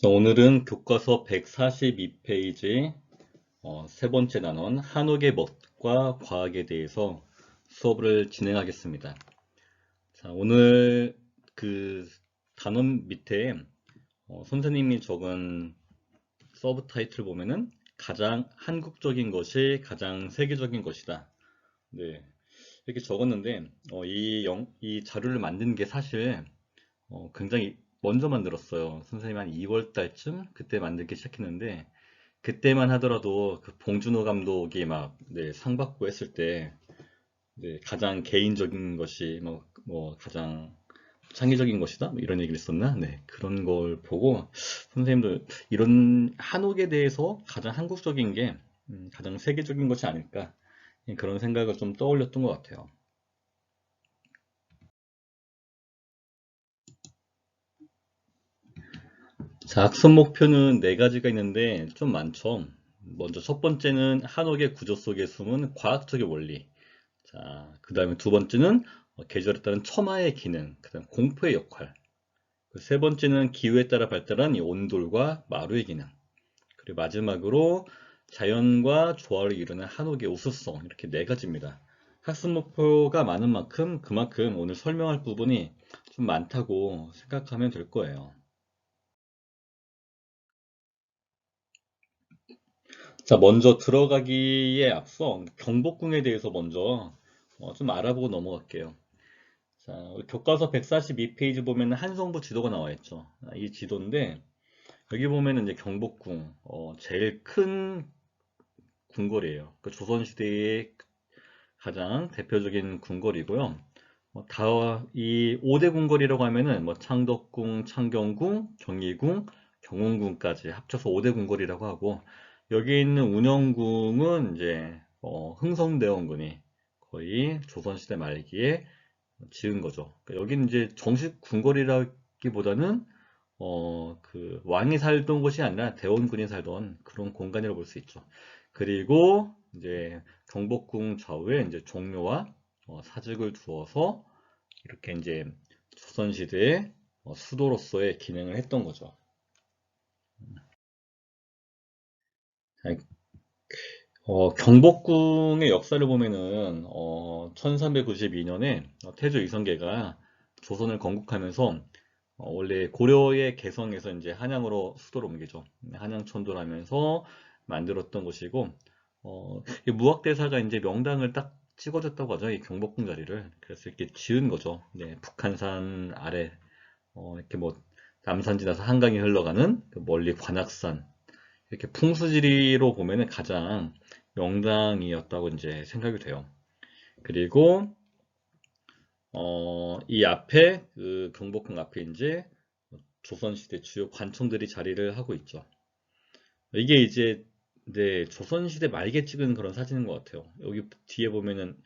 자, 오늘은 교과서 142페이지 세 번째 단원 한옥의 멋과 과학에 대해서 수업을 진행하겠습니다. 자, 오늘 그 단원 밑에 선생님이 적은 서브 타이틀 보면은 가장 한국적인 것이 가장 세계적인 것이다. 네, 이렇게 적었는데 이 자료를 만든 게 사실 굉장히 먼저 만들었어요. 선생님이 한 2월 달쯤 그때 만들기 시작했는데 그때만 하더라도 그 봉준호 감독이 막 네, 상 받고 했을 때 네, 가장 개인적인 것이 뭐 가장 창의적인 것이다 뭐 이런 얘기를 했었나? 네, 그런 걸 보고 선생님도 이런 한옥에 대해서 가장 한국적인 게 가장 세계적인 것이 아닐까 그런 생각을 좀 떠올렸던 것 같아요. 자, 학습 목표는 네 가지가 있는데 좀 많죠. 먼저 첫 번째는 한옥의 구조 속에 숨은 과학적인 원리. 자, 그 다음에 두 번째는 계절에 따른 처마의 기능, 그 다음 공포의 역할. 그세 번째는 기후에 따라 발달한 이 온돌과 마루의 기능. 그리고 마지막으로 자연과 조화를 이루는 한옥의 우수성. 이렇게 네 가지입니다. 학습 목표가 많은 만큼 그만큼 오늘 설명할 부분이 좀 많다고 생각하면 될 거예요. 자, 먼저 들어가기에 앞서 경복궁에 대해서 먼저 좀 알아보고 넘어갈게요. 자, 우리 교과서 142페이지 보면 한성부 지도가 나와 있죠. 이 지도인데 여기 보면 이제 경복궁 제일 큰 궁궐이에요. 그 조선시대의 가장 대표적인 궁궐이고요. 이 5대 궁궐이라고 하면은 뭐 창덕궁, 창경궁, 경희궁, 경운궁까지 합쳐서 5대 궁궐이라고 하고 여기 있는 운영궁은 이제 흥성대원군이 거의 조선시대 말기에 지은 거죠. 그러니까 여기는 이제 정식 궁궐이라기보다는 그 왕이 살던 곳이 아니라 대원군이 살던 그런 공간이라고 볼 수 있죠. 그리고 이제 경복궁 좌우에 이제 종묘와 사직을 두어서 이렇게 이제 조선시대의 수도로서의 기능을 했던 거죠. 경복궁의 역사를 보면은 1392년에 태조 이성계가 조선을 건국하면서 원래 고려의 개성에서 이제 한양으로 수도를 옮기죠. 한양천도를 하면서 만들었던 곳이고 이 무학대사가 이제 명당을 딱 찍어줬다고 하죠. 이 경복궁 자리를. 그래서 이렇게 지은 거죠. 네, 북한산 아래 이렇게 뭐 남산 지나서 한강이 흘러가는 그 멀리 관악산 이렇게 풍수지리로 보면은 가장 명당이었다고 이제 생각이 돼요. 그리고 이 앞에 그 경복궁 앞에 이제 조선시대 주요 관청들이 자리를 하고 있죠. 이게 이제 네, 조선시대 말기에 찍은 그런 사진인 것 같아요. 여기 뒤에 보면은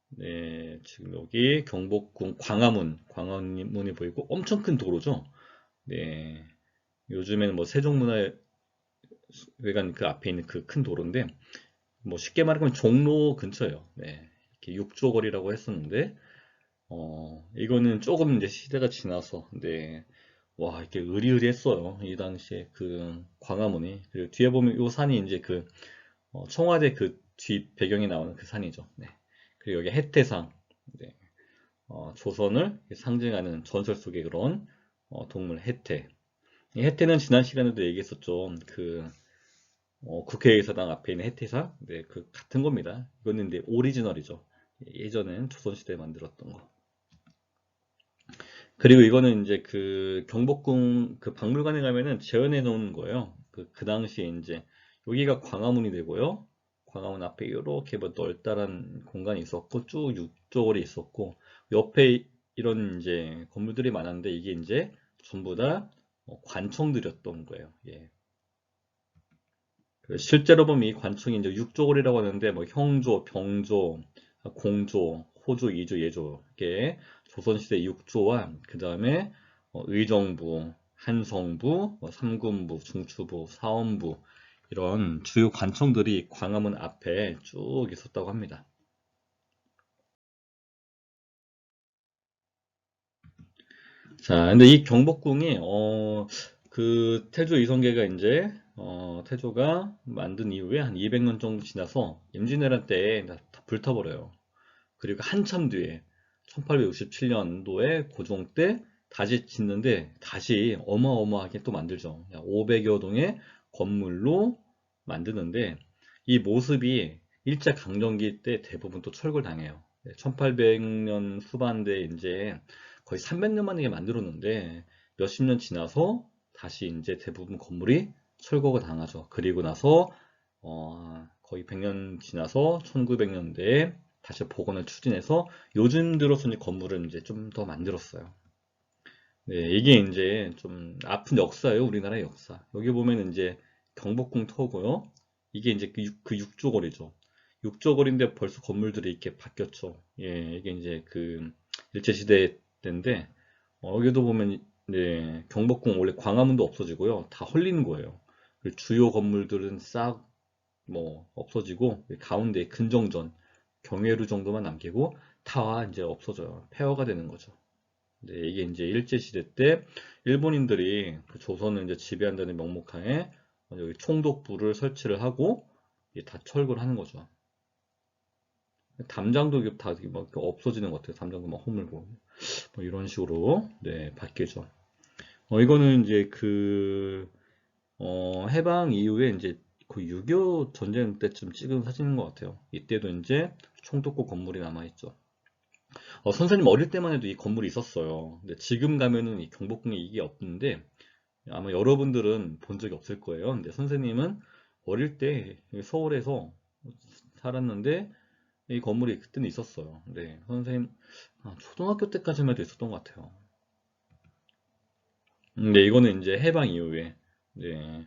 네, 지금 여기 경복궁 광화문이 보이고 엄청 큰 도로죠. 네, 요즘에는 뭐 세종문화회관 그 앞에 있는 그 큰 도로인데 뭐 쉽게 말하면 종로 근처예요. 네, 이렇게 육조거리라고 했었는데 이거는 조금 이제 시대가 지나서 네, 와 이렇게 으리으리했어요. 이 당시에 그 광화문이 그리고 뒤에 보면 이 산이 이제 그 청와대 그 뒤 배경에 나오는 그 산이죠. 네. 그리고 여기 해태상 네. 조선을 상징하는 전설 속의 그런 동물 해태. 이 해태는 지난 시간에도 얘기했었죠. 그 국회의사당 앞에 있는 해태사, 네, 그 같은 겁니다. 이거는 이제 오리지널이죠. 예전엔 조선시대에 만들었던 거. 그리고 이거는 이제 그 경복궁 그 박물관에 가면은 재현해 놓은 거예요. 그 당시에 이제 여기가 광화문이 되고요. 광화문 앞에 이렇게 뭐 널따란 공간이 있었고 쭉 육조걸이 있었고 옆에 이런 이제 건물들이 많았는데 이게 이제 전부 다 관청들이었던 거예요. 예. 실제로 보면 이 관청이 이제 육조골이라고 하는데 뭐 형조, 병조, 공조, 호조, 이조, 예조 이게 조선시대 육조와 그 다음에 의정부, 한성부, 삼군부, 중추부, 사원부 이런 주요 관청들이 광화문 앞에 쭉 있었다고 합니다. 자, 근데 이 경복궁이 그 태조 이성계가 이제 태조가 만든 이후에 한 200년 정도 지나서 임진왜란 때에 다 불타버려요. 그리고 한참 뒤에 1867년도에 고종 때 다시 짓는데 다시 어마어마하게 또 만들죠. 500여 동의 건물로 만드는데 이 모습이 일제 강점기 때 대부분 또 철거를 당해요. 1800년 후반대에 이제 거의 300년 만에 만들었는데 몇십 년 지나서 다시 이제 대부분 건물이 철거가 당하죠. 그리고 나서 거의 100년 지나서 1900년대에 다시 복원을 추진해서 요즘 들어서 이제 건물을 이제 좀 더 만들었어요. 네, 이게 이제 좀 아픈 역사예요. 우리나라의 역사. 여기 보면 이제 경복궁 터고요. 이게 이제 그 육조거리죠. 육조거리인데 벌써 건물들이 이렇게 바뀌었죠. 예, 이게 이제 그 일제시대 때인데, 여기도 보면, 네, 경복궁 원래 광화문도 없어지고요. 다 헐리는 거예요. 그 주요 건물들은 싹 뭐 없어지고 가운데 근정전, 경회루 정도만 남기고 다 이제 없어져요. 폐허가 되는 거죠. 네, 이게 이제 일제시대 때 일본인들이 그 조선을 이제 지배한다는 명목하에 여기 총독부를 설치를 하고 이게 다 철거를 하는 거죠. 담장도 이게 다 이렇게 막 없어지는 것 같아요. 담장도 막 허물고 뭐 이런 식으로 네 바뀌죠. 이거는 이제 그 해방 이후에 이제 그 6.25 전쟁 때쯤 찍은 사진인 것 같아요. 이때도 이제 총독부 건물이 남아있죠. 선생님 어릴 때만 해도 이 건물이 있었어요. 근데 지금 가면은 이 경복궁에 이게 없는데 아마 여러분들은 본 적이 없을 거예요. 근데 선생님은 어릴 때 서울에서 살았는데 이 건물이 그때는 있었어요. 네, 선생님 초등학교 때까지만 해도 있었던 것 같아요. 네, 이거는 이제 해방 이후에 네,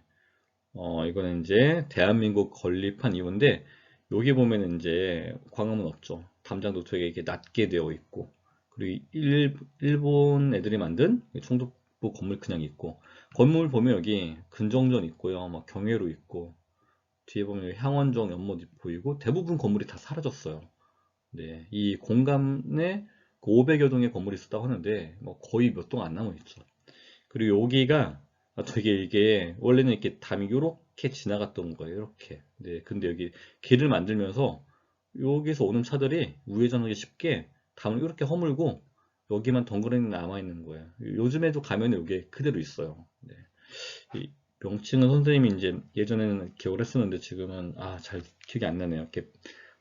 이거는 이제 대한민국 건립한 이후인데 여기 보면은 이제 광화문 없죠. 담장도 되게 이렇게 낮게 되어 있고 그리고 일본 애들이 만든 총독부 건물 그냥 있고 건물 보면 여기 근정전 있고요. 막 경회로 있고 뒤에 보면 향원정 연못 보이고 대부분 건물이 다 사라졌어요. 네, 이 공간에 500여 동의 건물이 있었다고 하는데 뭐 거의 몇 동 안 남아 있죠. 그리고 여기가 되게 이게 원래는 이렇게 담이 이렇게 지나갔던 거예요. 이렇게. 네, 근데 여기 길을 만들면서 여기서 오는 차들이 우회전하기 쉽게 담을 이렇게 허물고 여기만 덩그러니 남아 있는 거예요. 요즘에도 가면 여기 그대로 있어요. 네. 이 명칭은 선생님이 이제 예전에는 기억을 했었는데 지금은 잘 기억이 안 나네요. 이렇게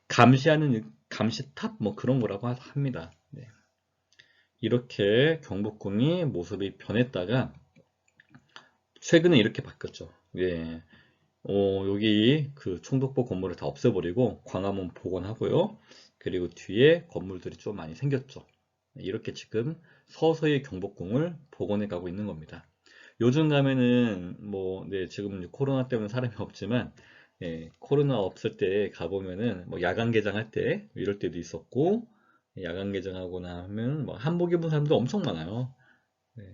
감시하는 감시탑 뭐 그런 거라고 합니다. 네. 이렇게 경복궁이 모습이 변했다가 최근에 이렇게 바뀌었죠. 예. 여기 그 총독부 건물을 다 없애버리고 광화문 복원하고요. 그리고 뒤에 건물들이 좀 많이 생겼죠. 이렇게 지금 서서히 경복궁을 복원해 가고 있는 겁니다. 요즘 가면은 뭐, 네, 지금 코로나 때문에 사람이 없지만, 예, 코로나 없을 때 가보면은 뭐 야간 개장할 때 이럴 때도 있었고, 야간 개장하고 나면 뭐 한복 입은 사람도 엄청 많아요. 네.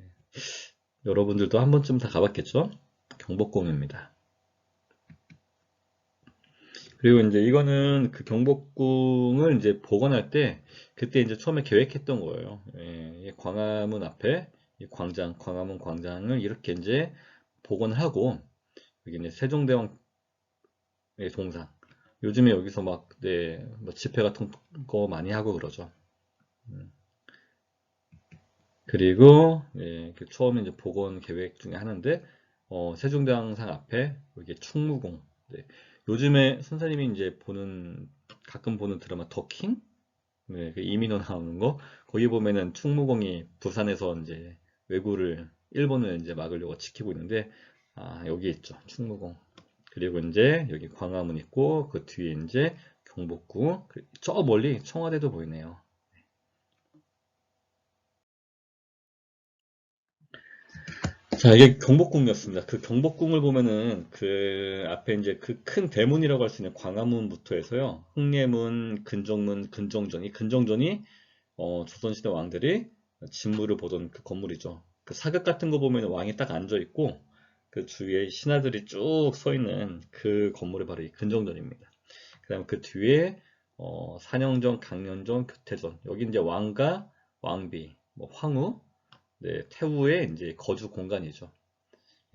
여러분들도 한 번쯤 다 가봤겠죠? 경복궁입니다. 그리고 이제 이거는 그 경복궁을 이제 복원할 때 그때 이제 처음에 계획했던 거예요. 예, 이 광화문 앞에 이 광장, 광화문 광장을 이렇게 이제 복원을 하고 여기 이제 세종대왕 동상. 요즘에 여기서 막, 네, 뭐 집회 같은 거 많이 하고 그러죠. 음. 그리고 예, 그 처음에 이제 복원 계획 중에 하는데 세종대왕상 앞에 여기 충무공. 네. 요즘에 선생님이 이제 가끔 보는 드라마 더킹? 네, 그 이민호 나오는 거 거기 보면은 충무공이 부산에서 이제 일본을 이제 막으려고 지키고 있는데 여기 있죠 충무공. 그리고 이제 여기 광화문 있고 그 뒤에 이제 경복궁 저 멀리 청와대도 보이네요. 자, 이게 경복궁이었습니다. 그 경복궁을 보면은 그 앞에 이제 그 큰 대문이라고 할 수 있는 광화문부터 해서요. 흥례문, 근정문, 근정전. 이 근정전이 조선시대 왕들이 진무를 보던 그 건물이죠. 그 사극 같은 거 보면 왕이 딱 앉아 있고 그 주위에 신하들이 쭉 서 있는 그 건물이 바로 이 근정전입니다. 그다음 그 뒤에 산영전, 강련전, 교태전. 여기 이제 왕과 왕비, 뭐 황후, 네, 태후의 이제 거주 공간이죠.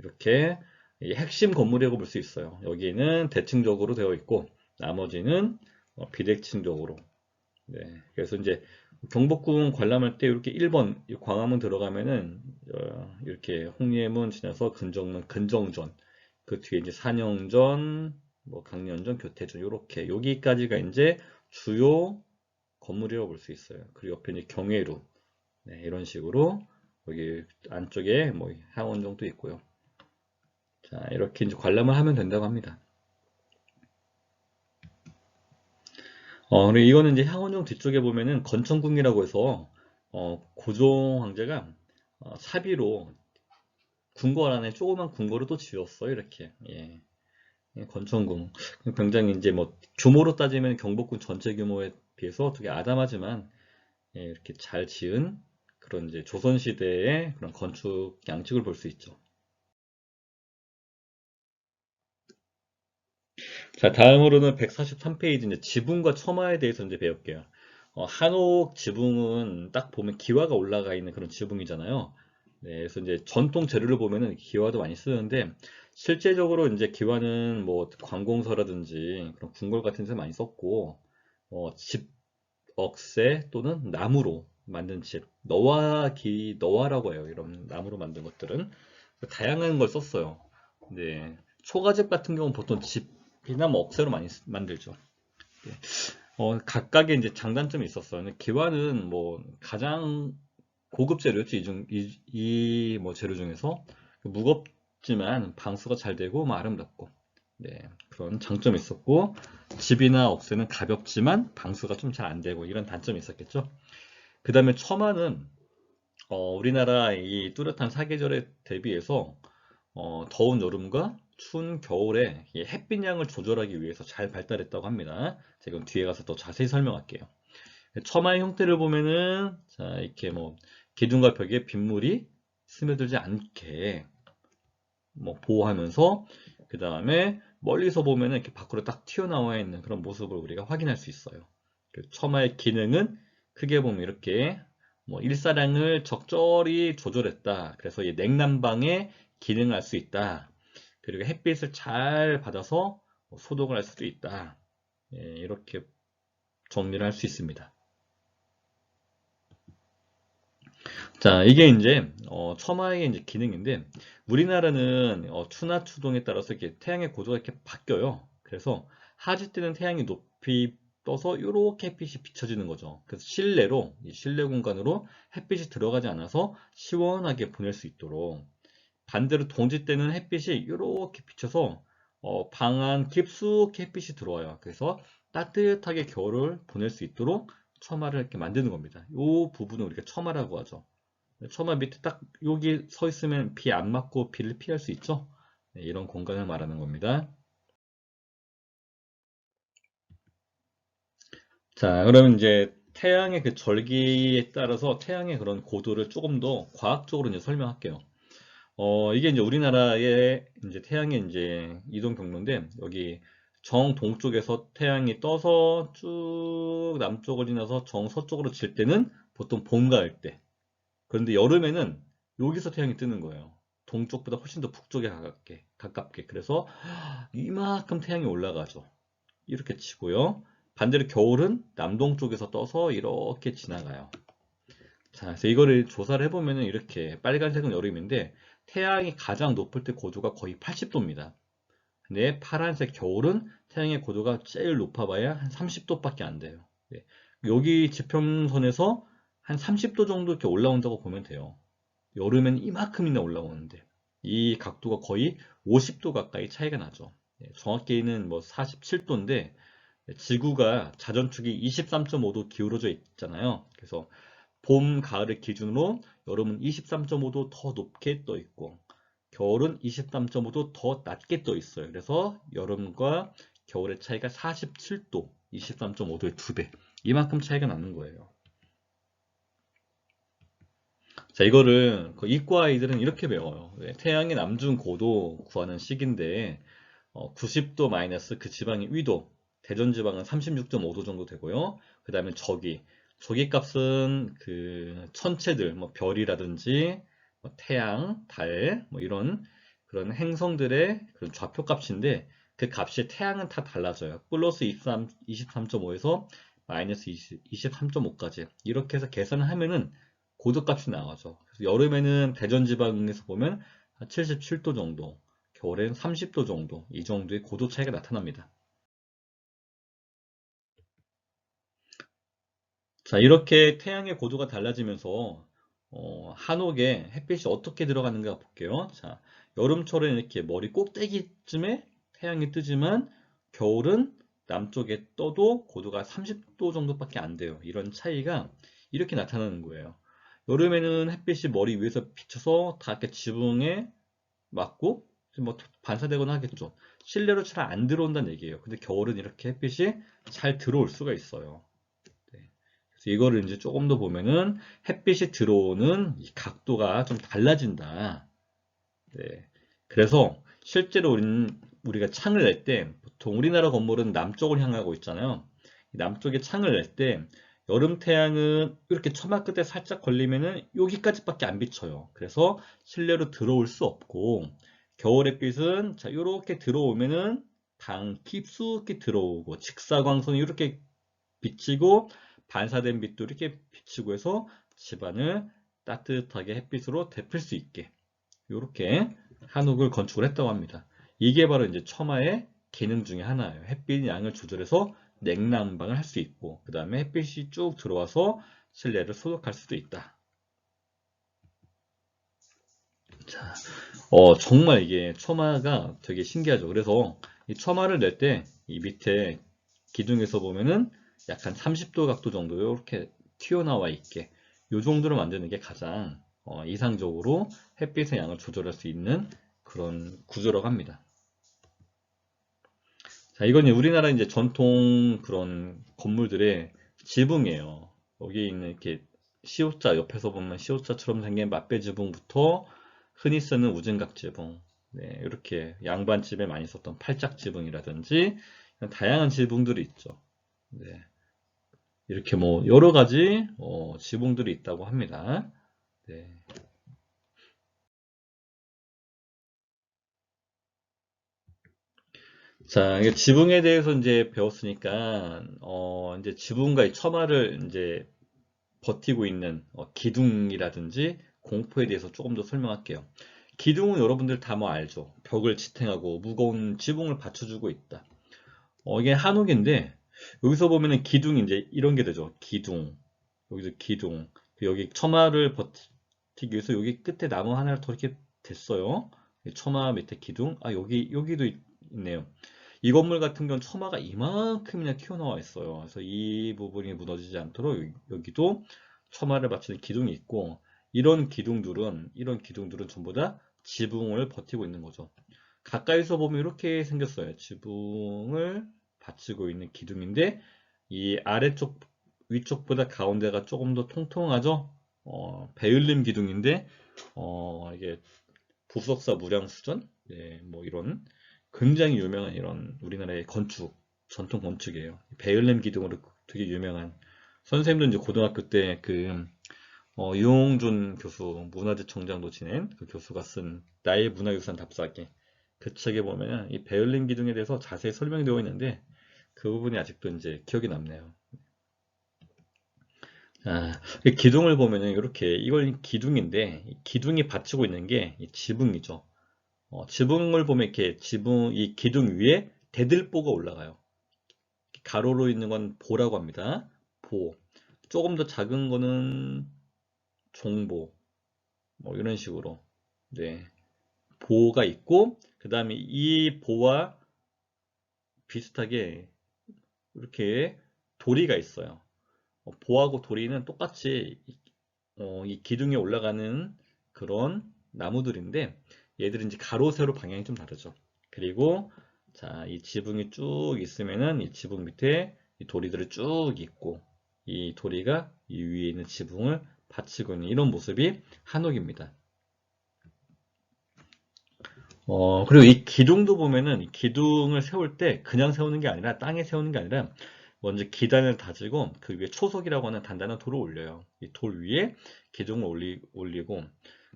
이렇게 이 핵심 건물이라고 볼 수 있어요. 여기는 대칭적으로 되어 있고 나머지는 비대칭적으로. 네, 그래서 이제 경복궁 관람할 때 이렇게 1번 광화문 들어가면은 이렇게 홍리의문 지나서 근정문 근정전, 그 뒤에 이제 산영전, 뭐 강련전, 교태전, 요렇게 여기까지가 이제 주요 건물이라고 볼 수 있어요. 그리고 옆에 이제 경회루, 네, 이런 식으로 여기 안쪽에 뭐 향원정도 있고요. 자, 이렇게 이제 관람을 하면 된다고 합니다. 그리고 이거는 이제 향원정 뒤쪽에 보면은 건천궁이라고 해서 고종 황제가 사비로 궁궐 안에 조그만 궁궐을 또 지었어요. 이렇게. 예. 예, 건천궁. 굉장히 이제 뭐 규모로 따지면 경복궁 전체 규모에 비해서 되게 아담하지만 예, 이렇게 잘 지은 그런 이제 조선시대의 그런 건축 양식을 볼 수 있죠. 자, 다음으로는 143페이지 이제 지붕과 처마에 대해서 이제 배울게요. 한옥 지붕은 딱 보면 기와가 올라가 있는 그런 지붕이잖아요. 네, 그래서 이제 전통 재료를 보면은 기와도 많이 쓰는데 실제적으로 이제 기와는 뭐 관공서라든지 그런 궁궐 같은 데서 많이 썼고 집 억새 또는 나무로 만든 집 너와라고 해요. 이런 나무로 만든 것들은 다양한 걸 썼어요. 네, 초가집 같은 경우는 보통 집이나 뭐 억새로 많이 만들죠. 네. 각각의 이제 장단점이 있었어요. 근데 기와는 뭐 가장 고급 재료였죠. 이 재료 중에서 무겁지만 방수가 잘 되고 뭐 아름답고 네, 그런 장점이 있었고 집이나 억새는 가볍지만 방수가 좀 잘 안 되고 이런 단점이 있었겠죠. 그 다음에 처마는 우리나라 이 뚜렷한 사계절에 대비해서 더운 여름과 추운 겨울에 이 햇빛 양을 조절하기 위해서 잘 발달했다고 합니다. 제가 뒤에 가서 더 자세히 설명할게요. 처마의 형태를 보면은 자 이렇게 뭐 기둥과 벽에 빗물이 스며들지 않게 뭐 보호하면서 그 다음에 멀리서 보면은 이렇게 밖으로 딱 튀어나와 있는 그런 모습을 우리가 확인할 수 있어요. 그 처마의 기능은 크게 보면 이렇게 뭐 일사량을 적절히 조절했다. 그래서 이 냉난방에 기능할 수 있다. 그리고 햇빛을 잘 받아서 소독을 할 수도 있다. 예, 이렇게 정리를 할 수 있습니다. 자, 이게 이제 처마의 이제 기능인데 우리나라는 추나 추동에 따라서 이렇게 태양의 고도가 이렇게 바뀌어요. 그래서 하지 때는 태양이 높이 떠서 이렇게 햇빛이 비춰지는 거죠. 그래서 실내로 이 실내 공간으로 햇빛이 들어가지 않아서 시원하게 보낼 수 있도록 반대로 동지 때는 햇빛이 이렇게 비쳐서 방 안 깊숙이 햇빛이 들어와요. 그래서 따뜻하게 겨울을 보낼 수 있도록 처마를 이렇게 만드는 겁니다. 이 부분을 우리가 처마라고 하죠. 처마 밑에 딱 여기 서 있으면 비 안 맞고 비를 피할 수 있죠. 네, 이런 공간을 말하는 겁니다. 자, 그러면 이제 태양의 그 절기에 따라서 태양의 그런 고도를 조금 더 과학적으로 이제 설명할게요. 이게 이제 우리나라의 이제 태양의 이제 이동 경로인데 여기 정동쪽에서 태양이 떠서 쭉 남쪽을 지나서 정서쪽으로 질 때는 보통 봄, 가을 때. 그런데 여름에는 여기서 태양이 뜨는 거예요. 동쪽보다 훨씬 더 북쪽에 가깝게. 그래서 이만큼 태양이 올라가죠. 이렇게 치고요. 반대로 겨울은 남동쪽에서 떠서 이렇게 지나가요. 자, 그래서 이거를 조사를 해보면 이렇게 빨간색은 여름인데 태양이 가장 높을 때 고도가 거의 80도입니다. 근데 파란색 겨울은 태양의 고도가 제일 높아봐야 한 30도밖에 안 돼요. 네. 여기 지평선에서 한 30도 정도 이렇게 올라온다고 보면 돼요. 여름엔 이만큼이나 올라오는데 이 각도가 거의 50도 가까이 차이가 나죠. 정확히는 뭐 47도인데 지구가 자전축이 23.5도 기울어져 있잖아요. 그래서 봄, 가을을 기준으로 여름은 23.5도 더 높게 떠 있고 겨울은 23.5도 더 낮게 떠 있어요. 그래서 여름과 겨울의 차이가 47도, 23.5도의 2배. 이만큼 차이가 나는 거예요. 자, 이거를 그 이과 아이들은 이렇게 배워요. 태양의 남중 고도 구하는 식인데 90도 마이너스 그 지방의 위도, 대전 지방은 36.5도 정도 되고요. 그 다음에 저기 값은 그 천체들, 뭐 별이라든지 뭐 태양, 달, 뭐 이런 그런 행성들의 그런 좌표 값인데 그 값이 태양은 다 달라져요. 플러스 23.5에서 마이너스 23.5까지 이렇게 해서 계산을 하면은 고도값이 나와죠. 그래서 여름에는 대전지방에서 보면 한 77도 정도, 겨울에는 30도 정도, 이 정도의 고도 차이가 나타납니다. 자, 이렇게 태양의 고도가 달라지면서 한옥에 햇빛이 어떻게 들어가는가 볼게요. 자, 여름철에는 이렇게 머리 꼭대기쯤에 태양이 뜨지만 겨울은 남쪽에 떠도 고도가 30도 정도밖에 안 돼요. 이런 차이가 이렇게 나타나는 거예요. 여름에는 햇빛이 머리 위에서 비쳐서 다 이렇게 지붕에 맞고 뭐 반사되거나 하겠죠. 실내로 잘 안 들어온다는 얘기예요. 근데 겨울은 이렇게 햇빛이 잘 들어올 수가 있어요. 네. 그래서 이거를 이제 조금 더 보면은 햇빛이 들어오는 이 각도가 좀 달라진다. 네. 그래서 실제로 우리가 창을 낼 때 보통 우리나라 건물은 남쪽을 향하고 있잖아요. 남쪽에 창을 낼 때 여름 태양은 이렇게 처마 끝에 살짝 걸리면은 여기까지밖에 안 비쳐요. 그래서 실내로 들어올 수 없고 겨울 햇빛은 자 이렇게 들어오면은 방 깊숙이 들어오고 직사광선이 이렇게 비치고 반사된 빛도 이렇게 비치고 해서 집안을 따뜻하게 햇빛으로 데필 수 있게 이렇게 한옥을 건축을 했다고 합니다. 이게 바로 이제 처마의 기능 중에 하나예요. 햇빛 양을 조절해서 냉난방을 할 수 있고 그 다음에 햇빛이 쭉 들어와서 실내를 소독할 수도 있다. 자, 정말 이게 처마가 되게 신기하죠. 그래서 이 처마를 낼 때 이 밑에 기둥에서 보면은 약간 30도 각도 정도 이렇게 튀어나와 있게 이 정도로 만드는 게 가장 이상적으로 햇빛의 양을 조절할 수 있는 그런 구조라고 합니다. 자, 이건 우리나라 이제 전통 그런 건물들의 지붕이에요. 여기 있는 이렇게 시옷자 옆에서 보면 시옷자처럼 생긴 맞배 지붕부터 흔히 쓰는 우증각 지붕, 네, 이렇게 양반집에 많이 썼던 팔짝 지붕이라든지 다양한 지붕들이 있죠. 네, 이렇게 뭐 여러 가지 지붕들이 있다고 합니다. 네. 자, 이게 지붕에 대해서 이제 배웠으니까 이제 지붕과 이 처마를 이제 버티고 있는 기둥이라든지 공포에 대해서 조금 더 설명할게요. 기둥은 여러분들 다 뭐 알죠? 벽을 지탱하고 무거운 지붕을 받쳐주고 있다. 이게 한옥인데 여기서 보면은 기둥이 이제 이런 게 되죠. 기둥. 여기서 기둥. 여기 처마를 버티기 위해서 여기 끝에 나무 하나를 더 이렇게 댔어요. 처마 밑에 기둥. 아, 여기도 있네요. 이 건물 같은 경우는 처마가 이만큼이나 튀어나와 있어요. 그래서 이 부분이 무너지지 않도록 여기도 처마를 받치는 기둥이 있고 이런 기둥들은 전부 다 지붕을 버티고 있는 거죠. 가까이서 보면 이렇게 생겼어요. 지붕을 받치고 있는 기둥인데 이 아래쪽 위쪽보다 가운데가 조금 더 통통하죠. 베을림 기둥인데 이게 부석사 무량수전 네, 뭐 이런 굉장히 유명한 이런 우리나라의 건축 전통 건축이에요. 베을렘 기둥으로 되게 유명한 선생님도 이제 고등학교 때 그 유홍준 교수 문화재청장도 지낸 그 교수가 쓴 나의 문화유산 답사기 그 책에 보면은 이 베을린 기둥에 대해서 자세히 설명되어 있는데 그 부분이 아직도 이제 기억이 남네요. 아, 이 기둥을 보면은 이렇게 이걸 기둥인데 이 기둥이 받치고 있는 게 이 지붕이죠. 지붕을 보면 이렇게 이 기둥 위에 대들보가 올라가요. 가로로 있는 건 보라고 합니다. 보. 조금 더 작은 거는 종보. 뭐 이런 식으로. 네. 보가 있고 그 다음에 이 보와 비슷하게 이렇게 도리가 있어요. 보하고 도리는 똑같이 이 기둥에 올라가는 그런 나무들인데 얘들은 이제 가로 세로 방향이 좀 다르죠. 그리고 자, 이 지붕이 쭉 있으면은 이 지붕 밑에 이 도리들이 쭉 있고 이 도리가 이 위에 있는 지붕을 받치고 있는 이런 모습이 한옥입니다. 그리고 이 기둥도 보면은 이 기둥을 세울 때 그냥 세우는 게 아니라 땅에 세우는 게 아니라 먼저 기단을 다지고 그 위에 초석이라고 하는 단단한 돌을 올려요. 이 돌 위에 기둥을 올리고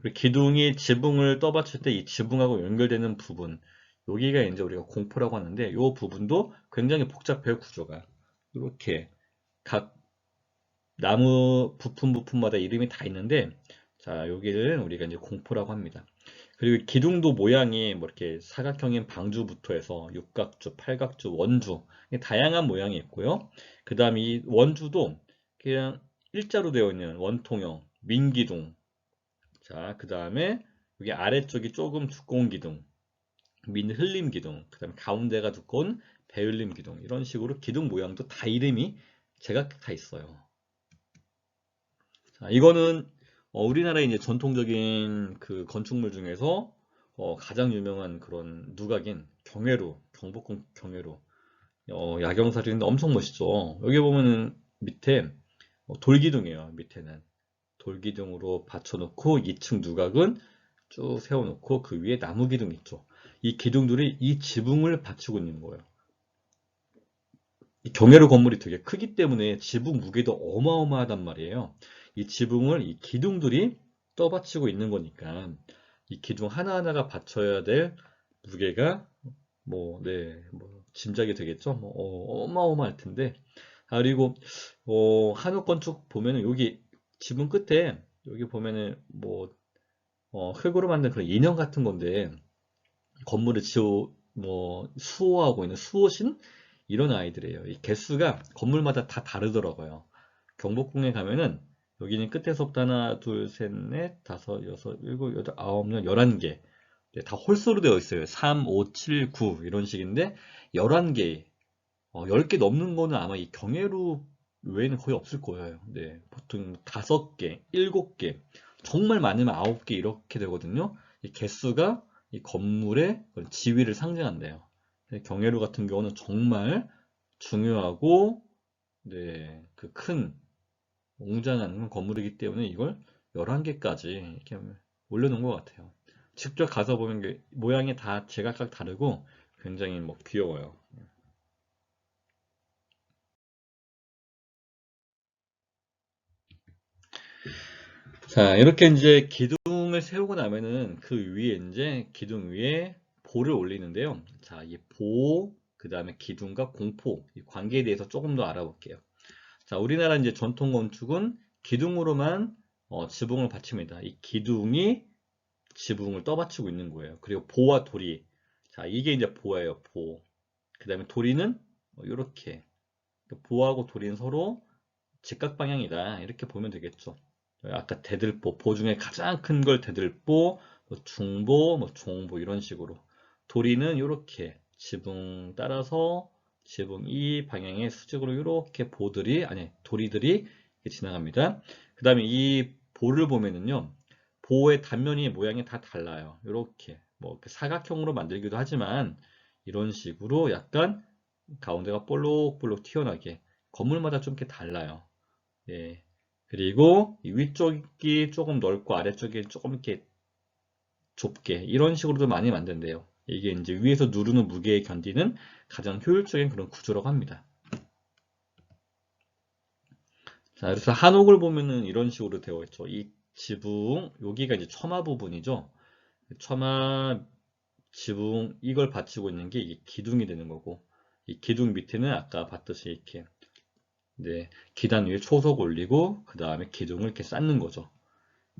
그리고 기둥이 지붕을 떠받칠 때 이 지붕하고 연결되는 부분, 여기가 이제 우리가 공포라고 하는데, 이 부분도 굉장히 복잡해요, 구조가. 이렇게 각 나무 부품마다 이름이 다 있는데, 자, 여기를 우리가 이제 공포라고 합니다. 그리고 기둥도 모양이 뭐 이렇게 사각형인 방주부터 해서 육각주, 팔각주, 원주, 다양한 모양이 있고요. 그 다음 이 원주도 그냥 일자로 되어 있는 원통형, 민기둥. 자, 그 다음에 여기 아래쪽이 조금 두꺼운 기둥, 민흘림 기둥, 그 다음에 가운데가 두꺼운 배흘림 기둥. 이런 식으로 기둥 모양도 다 이름이 제각각 다 있어요. 자, 이거는 우리나라의 이제 전통적인 그 건축물 중에서 가장 유명한 그런 누각인 경회로, 경복궁 경회로 야경사진인데 엄청 멋있죠. 여기 보면은 밑에 돌기둥이에요. 밑에는 돌기둥으로 받쳐놓고 2층 누각은 쭉 세워놓고 그 위에 나무 기둥 있죠. 이 기둥들이 이 지붕을 받치고 있는 거예요. 이 경회로 건물이 되게 크기 때문에 지붕 무게도 어마어마하단 말이에요. 이 지붕을 이 기둥들이 떠받치고 있는 거니까 이 기둥 하나하나가 받쳐야 될 무게가 뭐 짐작이 되겠죠. 어마어마할 텐데. 아, 그리고 한옥 건축 보면은 여기 지붕 끝에 여기 보면은 흙으로 만든 그런 인형 같은 건데 건물을 수호하고 있는 수호신 이런 아이들이에요. 이 개수가 건물마다 다 다르더라고요. 경복궁에 가면은 여기는 끝에서부터 하나, 둘, 셋, 넷, 다섯, 여섯, 일곱, 여덟, 아홉, 열, 11개. 다 홀수로 되어 있어요. 3, 5, 7, 9 이런 식인데 11개, 10개 넘는 거는 아마 이 경회로 외에는 거의 없을 거예요. 네, 보통 5개, 7개, 정말 많으면 9개 이렇게 되거든요. 이 개수가 이 건물의 그런 지위를 상징한대요. 경회로 같은 경우는 정말 중요하고 네, 그 큰 웅장한 건물이기 때문에 이걸 11개까지 이렇게 올려놓은 것 같아요. 직접 가서 보면 모양이 다 제각각 다르고 굉장히 귀여워요. 자, 이렇게 이제 기둥을 세우고 나면은 그 위에 이제 기둥 위에 보를 올리는데요. 자, 이 보, 그 다음에 기둥과 공포, 이 관계에 대해서 조금 더 알아볼게요. 자, 우리나라 이제 전통 건축은 기둥으로만 지붕을 받칩니다. 이 기둥이 지붕을 떠받치고 있는 거예요. 그리고 보와 도리. 자, 이게 이제 보예요, 보. 그 다음에 도리는 이렇게. 보하고 도리는 서로 직각 방향이다. 이렇게 보면 되겠죠. 아까 대들보, 보 중에 가장 큰 걸 대들보, 중보, 종보 이런 식으로. 도리는 이렇게 지붕 따라서 지붕 이 방향의 수직으로 이렇게 도리들이 이렇게 지나갑니다. 그 다음에 이 보를 보면은요, 보의 단면이 모양이 다 달라요. 이렇게 사각형으로 만들기도 하지만 이런 식으로 약간 가운데가 볼록볼록 튀어나게 건물마다 좀 이렇게 달라요. 예. 그리고 이 위쪽이 조금 넓고 아래쪽이 조금 이렇게 좁게 이런 식으로도 많이 만든대요. 이게 이제 위에서 누르는 무게에 견디는 가장 효율적인 그런 구조라고 합니다. 자, 그래서 한옥을 보면은 이런 식으로 되어 있죠. 이 지붕, 여기가 이제 처마 부분이죠. 처마 지붕 이걸 받치고 있는 게 이게 기둥이 되는 거고, 이 기둥 밑에는 아까 봤듯이 이렇게 네, 기단 위에 초석 올리고 그 다음에 기둥을 이렇게 쌓는 거죠.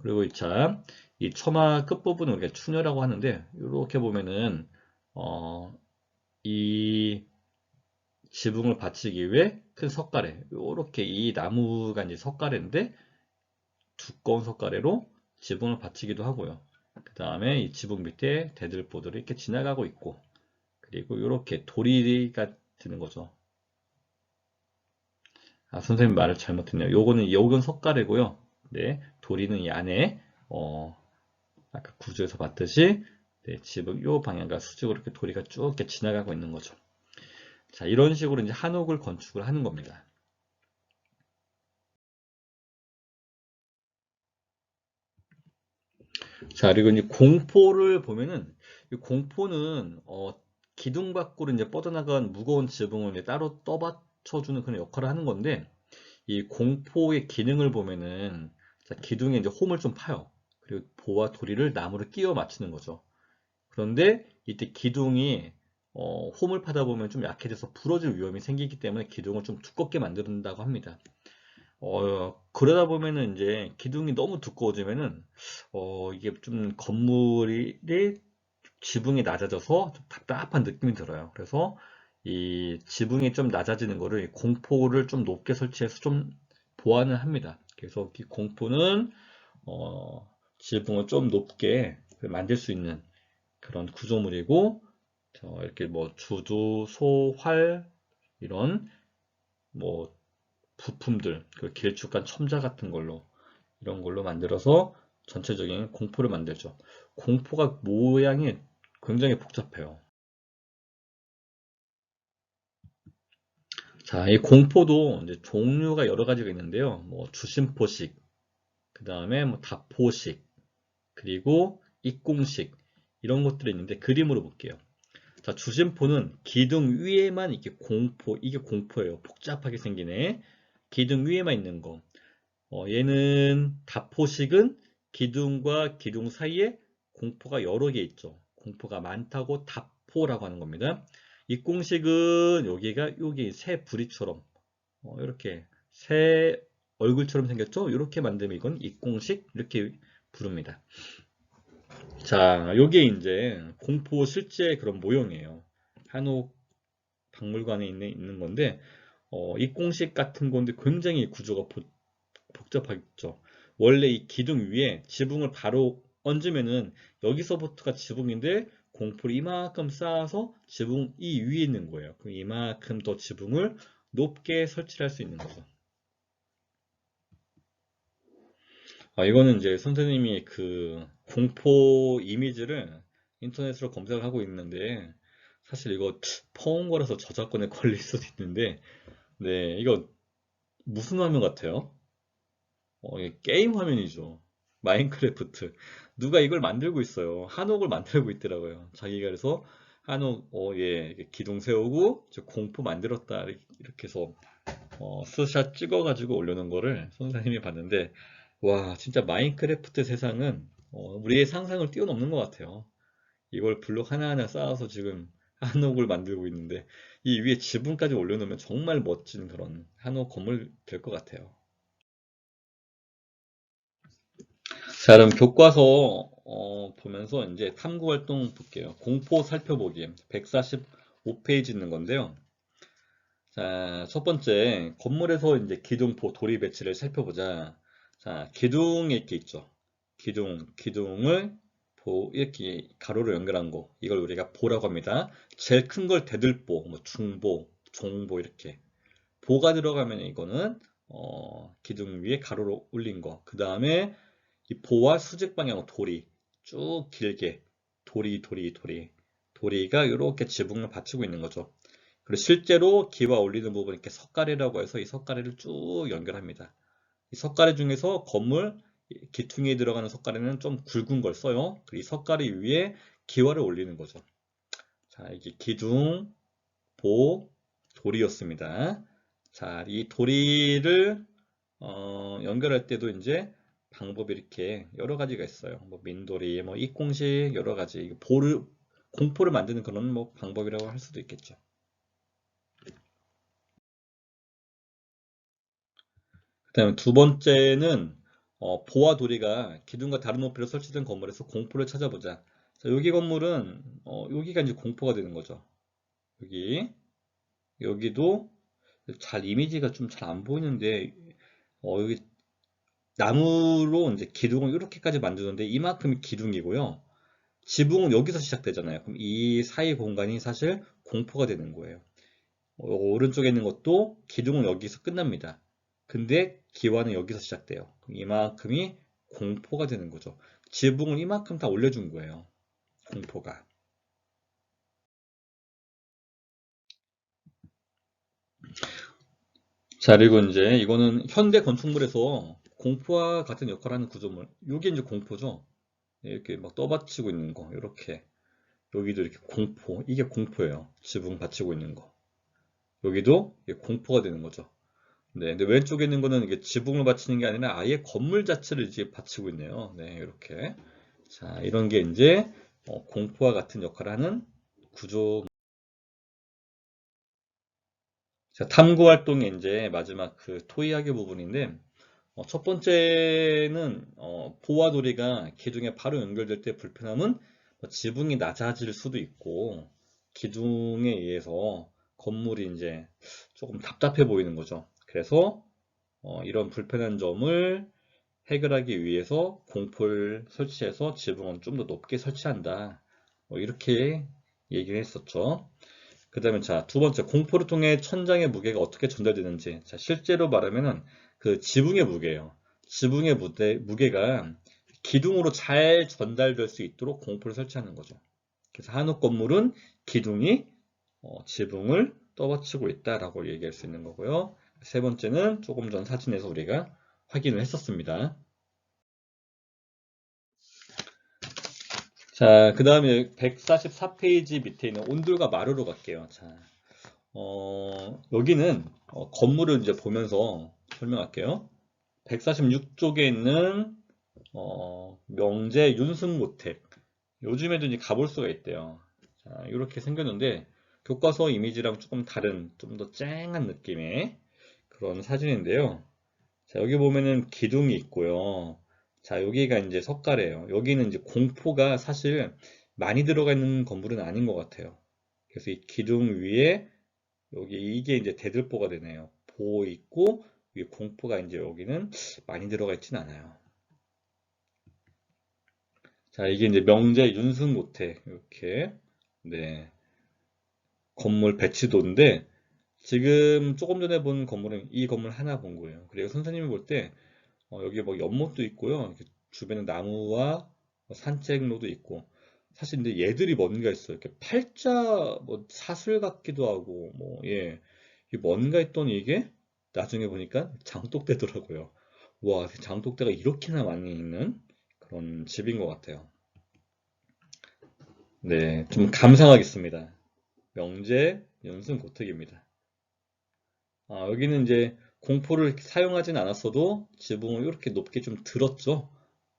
그리고 이 처마 끝부분을 우리가 추녀라고 하는데 이렇게 보면은 이 지붕을 받치기 위해 큰 석가래 이렇게 이 나무가 이제 석가래인데 두꺼운 석가래로 지붕을 받치기도 하고요. 그 다음에 이 지붕 밑에 대들보들이 이렇게 지나가고 있고 그리고 이렇게 도리가 드는 거죠. 아, 선생님 말을 잘못했네요. 요건 석가래고요. 네, 도리는 이 안에 아까 구조에서 봤듯이 네, 지붕 요 방향과 수직으로 이렇게 도리가 쭉 이렇게 지나가고 있는 거죠. 자, 이런 식으로 이제 한옥을 건축을 하는 겁니다. 자, 그리고 이제 공포를 보면은 이 공포는 기둥 밖으로 이제 뻗어나간 무거운 지붕을 이제 따로 떠받쳐주는 그런 역할을 하는 건데 이 공포의 기능을 보면은 자, 기둥에 이제 홈을 좀 파요. 그리고 보와 도리를 나무로 끼워 맞추는 거죠. 그런데 이때 기둥이 홈을 파다 보면 좀 약해져서 부러질 위험이 생기기 때문에 기둥을 좀 두껍게 만든다고 합니다. 그러다 보면은 이제 기둥이 너무 두꺼워지면은 이게 좀 건물이 지붕이 낮아져서 좀 답답한 느낌이 들어요. 그래서 이 지붕이 좀 낮아지는 거를 공포를 좀 높게 설치해서 좀 보완을 합니다. 그래서 이 공포는 지붕을 좀 높게 만들 수 있는 그런 구조물이고, 이렇게 뭐 주두, 소, 활 이런 뭐 부품들, 그 길쭉한 첨자 같은 걸로 이런 걸로 만들어서 전체적인 공포를 만들죠. 공포가 모양이 굉장히 복잡해요. 자, 이 공포도 이제 종류가 여러 가지가 있는데요. 뭐 주심포식, 그 다음에 뭐 다포식, 그리고 입공식 이런 것들이 있는데 그림으로 볼게요. 자, 주심포는 기둥 위에만 이렇게 공포, 이게 공포예요. 복잡하게 생기네. 기둥 위에만 있는 거. 얘는 다포식은 기둥과 기둥 사이에 공포가 여러 개 있죠. 공포가 많다고 다포라고 하는 겁니다. 입공식은 여기가 여기 새 부리처럼 이렇게 새 얼굴처럼 생겼죠? 이렇게 만들면 이건 입공식 이렇게 부릅니다. 자, 요게 이제 공포 실제 그런 모형이에요. 한옥 박물관에 있는 건데 입공식 같은 건데 굉장히 구조가 복잡하겠죠. 원래 이 기둥 위에 지붕을 바로 얹으면은 여기서부터가 지붕인데 공풀이 이만큼 쌓아서 지붕 이 위에 있는 거예요. 그럼 이만큼 더 지붕을 높게 설치할 수 있는 거죠. 이거는 이제 선생님이 그 공포 이미지를 인터넷으로 검색을 하고 있는데 사실 이거 퍼온 거라서 저작권에 걸릴 수도 있는데 네, 이거 무슨 화면 같아요? 이게 게임 화면이죠. 마인크래프트. 누가 이걸 만들고 있어요. 한옥을 만들고 있더라고요. 자기가 그래서 한옥, 예, 이렇게 기둥 세우고, 저 공포 만들었다. 이렇게 해서, 스샷 찍어가지고 올려놓은 거를 선생님이 봤는데, 와, 진짜 마인크래프트 세상은, 우리의 상상을 뛰어넘는 것 같아요. 이걸 블록 하나하나 쌓아서 지금 한옥을 만들고 있는데, 이 위에 지붕까지 올려놓으면 정말 멋진 그런 한옥 건물 될 것 같아요. 자, 그럼 교과서 보면서 이제 탐구 활동 볼게요. 공포 살펴보기 145페이지 있는 건데요. 자, 첫 번째 건물에서 이제 기둥포 도리 배치를 살펴보자. 자, 기둥이 이렇게 있죠. 기둥을 이렇게 가로로 연결한 거. 이걸 우리가 보라고 합니다. 제일 큰 걸 대들보, 뭐 중보, 종보 이렇게. 보가 들어가면 이거는 기둥 위에 가로로 올린 거. 그 다음에 이 보와 수직 방향 도리 쭉 길게 도리가 이렇게 지붕을 받치고 있는 거죠. 그리고 실제로 기와 올리는 부분 이렇게 석가래라고 해서 이 석가래를 쭉 연결합니다. 이 석가래 중에서 건물 기퉁에 들어가는 석가래는 좀 굵은 걸 써요. 이 석가래 위에 기와를 올리는 거죠. 자, 이게 기둥, 보, 도리였습니다. 자, 이 도리를 연결할 때도 이제 방법이 이렇게 여러 가지가 있어요. 뭐 민돌이, 뭐 입공식 여러 가지 공포를 만드는 그런 뭐 방법이라고 할 수도 있겠죠. 그다음에 두 번째는 보와 도리가 기둥과 다른 높이로 설치된 건물에서 공포를 찾아보자. 자, 여기 건물은 여기가 이제 공포가 되는 거죠. 여기도 잘 이미지가 좀 잘 안 보이는데 여기 나무로 이제 기둥을 이렇게까지 만드는데 이만큼이 기둥이고요. 지붕은 여기서 시작되잖아요. 그럼 이 사이 공간이 사실 공포가 되는 거예요. 오른쪽에 있는 것도 기둥은 여기서 끝납니다. 근데 기와는 여기서 시작돼요. 그럼 이만큼이 공포가 되는 거죠. 지붕을 이만큼 다 올려준 거예요. 공포가. 자, 그리고 이제 이거는 현대 건축물에서 공포와 같은 역할을 하는 구조물. 이게 이제 공포죠. 이렇게 막 떠받치고 있는 거. 이렇게. 여기도 이렇게 공포. 이게 공포예요. 지붕 받치고 있는 거. 여기도 이게 공포가 되는 거죠. 네, 근데 왼쪽에 있는 거는 이게 지붕을 받치는 게 아니라 아예 건물 자체를 이제 받치고 있네요. 네, 이렇게. 자, 이런 게 이제 공포와 같은 역할을 하는 구조. 자, 탐구 활동의 이제 마지막 그 토의하기 부분인데, 첫 번째는 포화도리가 기둥에 바로 연결될 때 불편함은 지붕이 낮아질 수도 있고 기둥에 의해서 건물이 이제 조금 답답해 보이는 거죠. 그래서 이런 불편한 점을 해결하기 위해서 공포를 설치해서 지붕은 좀 더 높게 설치한다. 이렇게 얘기를 했었죠. 그 다음에 자, 두 번째, 공포를 통해 천장의 무게가 어떻게 전달되는지. 자, 실제로 말하면은 그 지붕의 무게예요. 지붕의 무게가 기둥으로 잘 전달될 수 있도록 공포를 설치하는 거죠. 그래서 한옥 건물은 기둥이 지붕을 떠받치고 있다라고 얘기할 수 있는 거고요. 세 번째는 조금 전 사진에서 우리가 확인을 했었습니다. 자, 그 다음에 144페이지 밑에 있는 온돌과 마루로 갈게요. 자, 여기는 건물을 이제 보면서 설명할게요. 146쪽에 있는 명제 윤승모택. 요즘에도 이제 가볼 수가 있대요. 자, 이렇게 생겼는데 교과서 이미지랑 조금 다른 좀 더 쨍한 느낌의 그런 사진인데요. 자, 여기 보면은 기둥이 있고요. 자, 여기가 이제 석가래예요. 여기는 이제 공포가 사실 많이 들어가 있는 건물은 아닌 것 같아요. 그래서 이 기둥 위에 여기 이게 이제 대들보가 되네요. 보 있고 위에 공포가 이제 여기는 많이 들어가 있진 않아요. 자, 이게 이제 명제 윤승모택 이렇게 네 건물 배치도인데 지금 조금 전에 본 건물은 이 건물 하나 본 거예요. 그리고 선생님이 볼 때 여기 뭐 연못도 있고요. 이렇게 주변에 나무와 산책로도 있고 사실 근데 얘들이 뭔가 있어요. 이렇게 팔자 뭐 사슬 같기도 하고 뭐 예. 이게 뭔가 했더니 이게 나중에 보니까 장독대더라고요. 와, 장독대가 이렇게나 많이 있는 그런 집인 것 같아요. 네, 좀 감상하겠습니다. 명제 연승 고택입니다. 아, 여기는 이제 공포를 사용하진 않았어도 지붕을 이렇게 높게 좀 들었죠.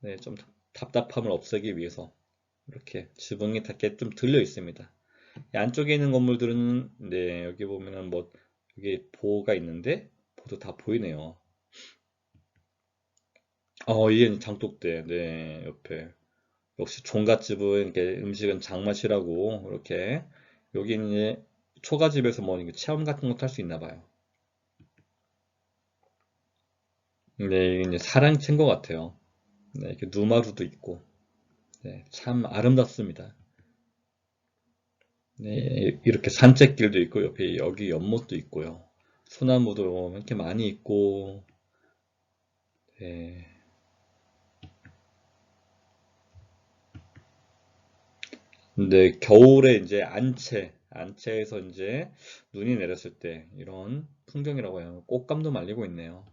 네, 좀 답답함을 없애기 위해서 이렇게 지붕이 닿게 좀 들려 있습니다. 이 안쪽에 있는 건물들은 네, 여기 보면은 뭐 여기 보가 있는데 보도 다 보이네요. 이게 장독대. 네, 옆에 역시 종갓집은 이렇게 음식은 장맛이라고 이렇게 여기 이제 초가집에서 뭐 이렇게 체험 같은 것도 할 수 있나 봐요. 네, 이게 이제 사랑채인 것 같아요. 네, 이렇게 누마루도 있고, 네, 참 아름답습니다. 네, 이렇게 산책길도 있고, 옆에 여기 연못도 있고요. 소나무도 이렇게 많이 있고, 네. 근데 겨울에 이제 안채에서 이제 눈이 내렸을 때 이런 풍경이라고 해요. 꽃감도 말리고 있네요.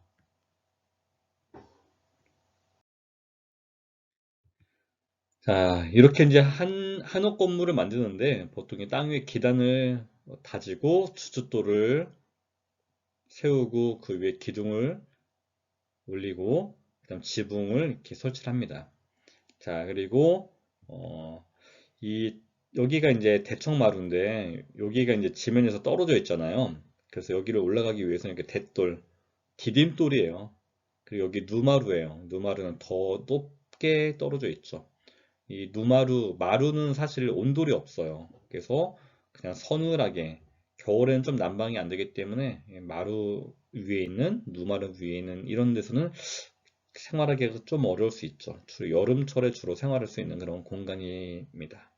자, 이렇게 이제 한옥 건물을 만드는데 보통 이 땅 위에 기단을 다지고 주춧돌을 세우고 그 위에 기둥을 올리고 그다음 지붕을 이렇게 설치를 합니다. 자, 그리고 어, 이 여기가 이제 대청마루인데 여기가 이제 지면에서 떨어져 있잖아요. 그래서 여기를 올라가기 위해서는 이렇게 대돌, 디딤돌이에요. 그리고 여기 누마루예요. 누마루는 더 높게 떨어져 있죠. 이 누마루, 마루는 사실 온돌이 없어요. 그래서 그냥 서늘하게 겨울에는 좀 난방이 안 되기 때문에 마루 위에 있는 누마루 위에 있는 이런 데서는 생활하기가 좀 어려울 수 있죠. 주로 여름철에 주로 생활할 수 있는 그런 공간입니다.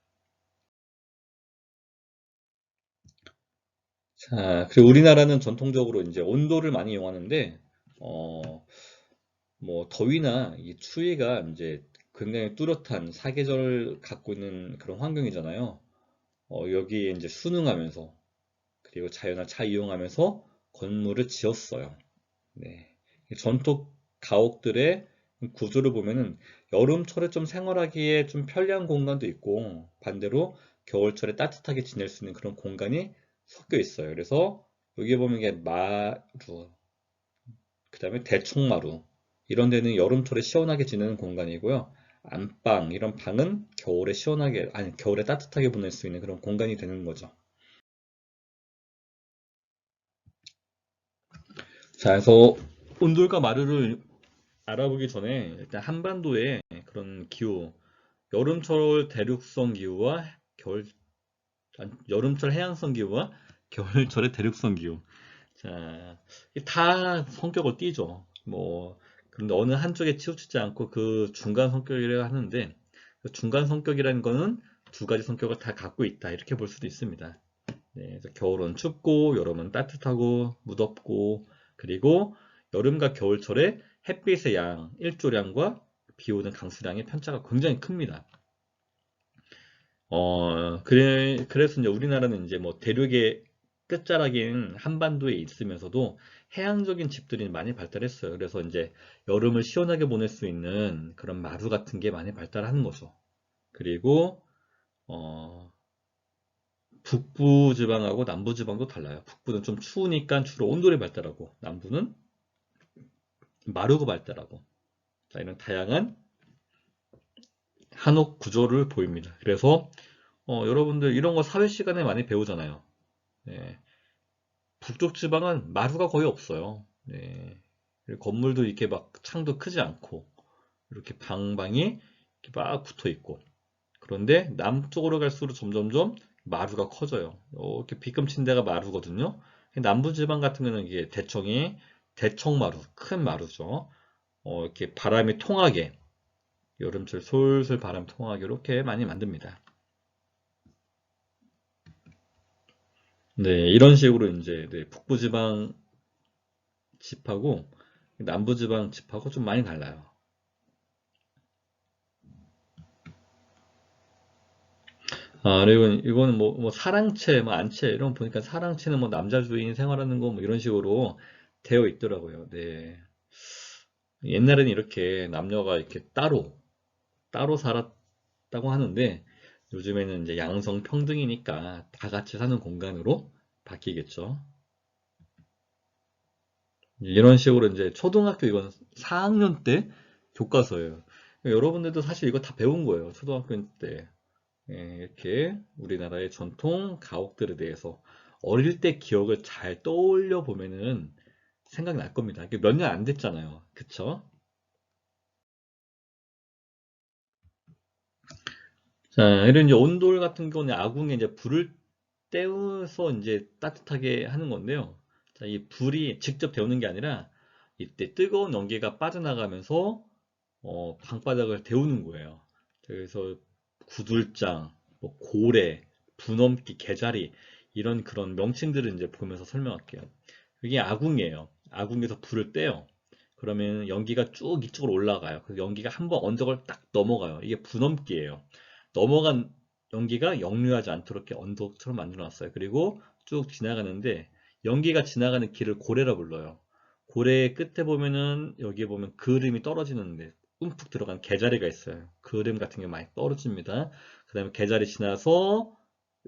자, 그리고 우리나라는 전통적으로 이제 온도를 많이 이용하는데, 뭐, 더위나 이 추위가 이제 굉장히 뚜렷한 사계절을 갖고 있는 그런 환경이잖아요. 여기에 이제 순응하면서, 그리고 자연을 잘 이용하면서 건물을 지었어요. 네. 전통 가옥들의 구조를 보면은 여름철에 좀 생활하기에 좀 편리한 공간도 있고 반대로 겨울철에 따뜻하게 지낼 수 있는 그런 공간이 섞여 있어요. 그래서 여기 보면 이게 마루, 그 다음에 대청마루. 이런 데는 여름철에 시원하게 지내는 공간이고요. 안방, 이런 방은 겨울에 시원하게, 아니, 겨울에 따뜻하게 보낼 수 있는 그런 공간이 되는 거죠. 자, 그래서 온돌과 마루를 알아보기 전에 일단 한반도의 그런 기후, 여름철 대륙성 기후와 여름철 해양성 기후와 겨울철의 대륙성 기후. 자, 이게 다 성격을 띠죠. 뭐, 그런데 어느 한쪽에 치우치지 않고 그 중간 성격이라고 하는데, 그 중간 성격이라는 거는 두 가지 성격을 다 갖고 있다. 이렇게 볼 수도 있습니다. 네, 그래서 겨울은 춥고, 여름은 따뜻하고, 무덥고, 그리고 여름과 겨울철에 햇빛의 양, 일조량과 비 오는 강수량의 편차가 굉장히 큽니다. 그래서 이제 우리나라는 이제 뭐 대륙의 끝자락인 한반도에 있으면서도 해양적인 집들이 많이 발달했어요. 그래서 이제 여름을 시원하게 보낼 수 있는 그런 마루 같은 게 많이 발달하는 거죠. 그리고, 어, 북부 지방하고 남부 지방도 달라요. 북부는 좀 추우니까 주로 온돌이 발달하고, 남부는 마루가 발달하고, 자, 이런 다양한 한옥 구조를 보입니다. 그래서, 여러분들 이런 거 사회 시간에 많이 배우잖아요. 네. 북쪽 지방은 마루가 거의 없어요. 네. 그리고 건물도 이렇게 막 창도 크지 않고 이렇게 방방이 이렇게 막 붙어 있고, 그런데 남쪽으로 갈수록 점점점 마루가 커져요. 이렇게 빗금친 데가 마루거든요. 남부 지방 같은 경우는 이게 대청마루, 큰 마루죠. 이렇게 바람이 통하게, 여름철 솔솔 바람 통하게 이렇게 많이 만듭니다. 네, 이런 식으로 이제 네, 북부 지방 집하고 남부 지방 집하고 좀 많이 달라요. 그리고 이거는 뭐 사랑채, 뭐 안채 이런 거 보니까 사랑채는 뭐 남자 주인 생활하는 거 뭐 이런 식으로 되어 있더라고요. 네. 옛날에는 이렇게 남녀가 이렇게 따로 살았다고 하는데 요즘에는 이제 양성 평등이니까 다 같이 사는 공간으로 바뀌겠죠. 이런 식으로 이제 초등학교 이건 4학년 때 교과서예요. 여러분들도 사실 이거 다 배운 거예요. 초등학교 때. 이렇게 우리나라의 전통 가옥들에 대해서 어릴 때 기억을 잘 떠올려 보면은 생각이 날 겁니다. 이게 몇 년 안 됐잖아요. 그쵸? 자, 이런 이제 온돌 같은 경우는 아궁이에 이제 불을 떼어서 이제 따뜻하게 하는 건데요. 자, 이 불이 직접 데우는 게 아니라 이때 뜨거운 연기가 빠져나가면서 방바닥을 데우는 거예요. 그래서 구들장, 뭐 고래, 분엄기, 개자리 이런 그런 명칭들을 이제 보면서 설명할게요. 이게 아궁이에요. 아궁에서 불을 떼요. 그러면 연기가 쭉 이쪽으로 올라가요. 그래서 연기가 한번 언덕을 딱 넘어가요. 이게 분엄기예요. 넘어간 연기가 역류하지 않도록 이렇게 언덕처럼 만들어 놨어요. 그리고 쭉 지나가는데 연기가 지나가는 길을 고래라 불러요. 고래의 끝에 보면은 여기 보면 그을음이 떨어지는데 움푹 들어간 개자리가 있어요. 그을음 같은 게 많이 떨어집니다. 그 다음에 개자리 지나서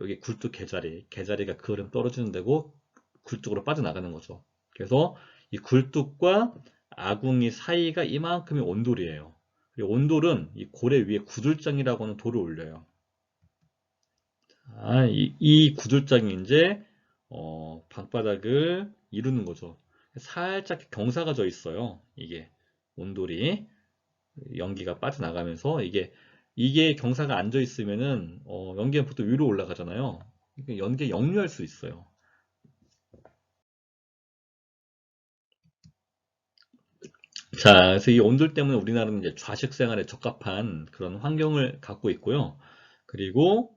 여기 굴뚝 개자리, 개자리가 그을음 떨어지는 데고 굴뚝으로 빠져나가는 거죠. 그래서 이 굴뚝과 아궁이 사이가 이만큼이 온돌이에요. 그리고 온돌은 이 고래 위에 구들장이라고 하는 돌을 올려요. 이 구들장이 이제 방바닥을 이루는 거죠. 살짝 경사가 져 있어요. 이게 온돌이 연기가 빠져나가면서 이게 경사가 안 져 있으면은 연기가 보통 위로 올라가잖아요. 연기가 역류할 수 있어요. 자, 그래서 이 온돌 때문에 우리나라는 이제 좌식 생활에 적합한 그런 환경을 갖고 있고요. 그리고